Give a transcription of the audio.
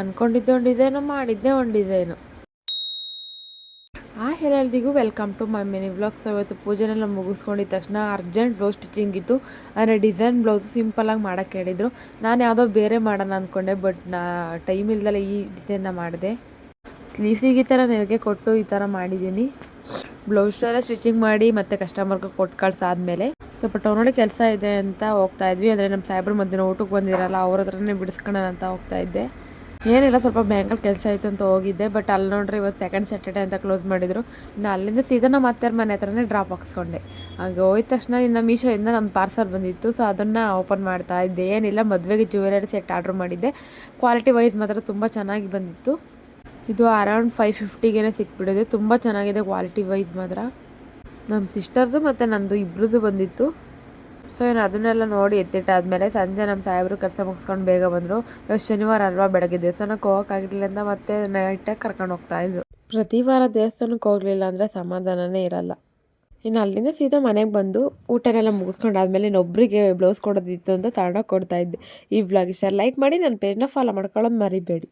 ಅಂದ್ಕೊಂಡಿದ್ದೆ ಒಂದು ಡಿಸೈನು, ಮಾಡಿದ್ದೆ ಒಂದು ಡಿಸೈನು. ಎಲ್ಲರಿಗೂ welcome to my mini vlog. So ಇವತ್ತು ಪೂಜೆನೆಲ್ಲ ಮುಗಿಸ್ಕೊಂಡಿದ್ದ ತಕ್ಷಣ ಅರ್ಜೆಂಟ್ ಬ್ಲೌಸ್ ಸ್ಟಿಚಿಂಗ್ ಇತ್ತು. ಅಂದರೆ ಡಿಸೈನ್ ಬ್ಲೌಸ್ ಸಿಂಪಲಾಗಿ ಮಾಡೋಕ್ಕೆ ಹೇಳಿದರು. ನಾನು ಯಾವುದೋ ಬೇರೆ ಮಾಡೋಣ ಅಂದ್ಕೊಂಡೆ, ಬಟ್ ಟೈಮ್ ಇಲ್ದಲೆ ಈ ಡಿಸೈನ್ನ ಮಾಡಿದೆ. ಸ್ಲೀವ್ಸಿಗೆ ಈ ಥರ ನೆರಿಗೆ ಕೊಟ್ಟು ಈ ಥರ ಮಾಡಿದ್ದೀನಿ. ಬ್ಲೌಸ್ನೆಲ್ಲ ಸ್ಟಿಚಿಂಗ್ ಮಾಡಿ ಮತ್ತು ಕಸ್ಟಮರ್ಗೆ ಕೊಟ್ಟು ಕಳ್ಸಾದ್ಮೇಲೆ ಸ್ವಲ್ಪ ಟೌನಲ್ಲಿ ಕೆಲಸ ಇದೆ ಅಂತ ಹೋಗ್ತಾ ಇದ್ವಿ. ಅಂದರೆ ನಮ್ಮ ಸಾಹೇಬ್ರ ಮಧ್ಯಾಹ್ನ ಊಟಕ್ಕೆ ಬಂದಿರಲ್ಲ, ಅವ್ರ ಹತ್ರನೇ ಬಿಡಿಸ್ಕೊಳ್ಳೋಣ ಅಂತ ಹೋಗ್ತಾ ಇದ್ದೆ. ಏನಿಲ್ಲ, ಸ್ವಲ್ಪ ಬ್ಯಾಂಕಲ್ಲಿ ಕೆಲಸ ಆಯಿತು ಅಂತ ಹೋಗಿದ್ದೆ. ಬಟ್ ಅಲ್ಲಿ ನೋಡ್ರಿ ಇವತ್ತು ಸೆಕೆಂಡ್ ಸ್ಯಾಟರ್ಡೆ ಅಂತ ಕ್ಲೋಸ್ ಮಾಡಿದರು. ಇನ್ನು ಅಲ್ಲಿಂದ ಸೀದಾ ನಮ್ಮ ಅತ್ತೆಯವ್ರ ಮನೆ ಹತ್ರನೇ ಡ್ರಾಪ್ ಹಾಕ್ಸ್ಕೊಂಡೆ. ಹಾಗೆ ಹೋಯ್ದ ತಕ್ಷಣ ಇನ್ನು ಮೀಶೋಯಿಂದ ನನ್ನ ಪಾರ್ಸಲ್ ಬಂದಿತ್ತು. ಸೊ ಅದನ್ನು ಓಪನ್ ಮಾಡ್ತಾ ಇದ್ದೆ. ಏನಿಲ್ಲ, ಮದುವೆಗೆ ಜ್ಯುವೆಲರಿ ಸೆಟ್ ಆರ್ಡ್ರ್ ಮಾಡಿದ್ದೆ. ಕ್ವಾಲಿಟಿ ವೈಸ್ ಮಾತ್ರ ತುಂಬ ಚೆನ್ನಾಗಿ ಬಂದಿತ್ತು. ಇದು ಅರೌಂಡ್ 550ಗೆ ಸಿಕ್ಬಿಟ್ಟಿದೆ. ತುಂಬ ಚೆನ್ನಾಗಿದೆ ಕ್ವಾಲಿಟಿ ವೈಸ್ ಮಾತ್ರ. ನಮ್ಮ ಸಿಸ್ಟರ್ದು ಮತ್ತು ನಂದು ಇಬ್ಬರದು ಬಂದಿತ್ತು. ಸೊ ಏನು ಅದನ್ನೆಲ್ಲ ನೋಡಿ ಎತ್ತಿಟ್ಟಾದ್ಮೇಲೆ ಸಂಜೆ ನಮ್ಮ ಸಾಹೇಬರು ಕೆಲಸ ಮುಗಿಸ್ಕೊಂಡು ಬೇಗ ಬಂದರು. ಇವತ್ತು ಶನಿವಾರ ಅಲ್ವಾ, ಬೆಳಗ್ಗೆ ದೇವಸ್ಥಾನಕ್ಕೆ ಹೋಗೋಕ್ಕಾಗಿರಲಿಲ್ಲ ಅಂತ ಮತ್ತೆ ನೈಟಾಗಿ ಕರ್ಕೊಂಡು ಹೋಗ್ತಾಯಿದ್ರು. ಪ್ರತಿ ವಾರ ದೇವಸ್ಥಾನಕ್ಕೆ ಹೋಗಲಿಲ್ಲ ಅಂದರೆ ಸಮಾಧಾನನೇ ಇರಲ್ಲ. ಇನ್ನು ಅಲ್ಲಿಂದ ಸೀದಾ ಮನೆಗೆ ಬಂದು ಊಟನೆಲ್ಲ ಮುಗಿಸ್ಕೊಂಡಾದ್ಮೇಲೆ ಇನ್ನೊಬ್ಬರಿಗೆ ಬ್ಲೌಸ್ ಕೊಡೋದಿತ್ತು ಅಂತ ತಗೊಂಡೋಗಿ ಕೊಡ್ತಾಯಿದ್ದೆ. ಈ ವ್ಲಾಗ್ ಇಷ್ಟ ಲೈಕ್ ಮಾಡಿ, ನನ್ನ ಪೇಜ್ನ ಫಾಲೋ ಮಾಡ್ಕೊಳ್ಳೋದು ಮರಿಬೇಡಿ.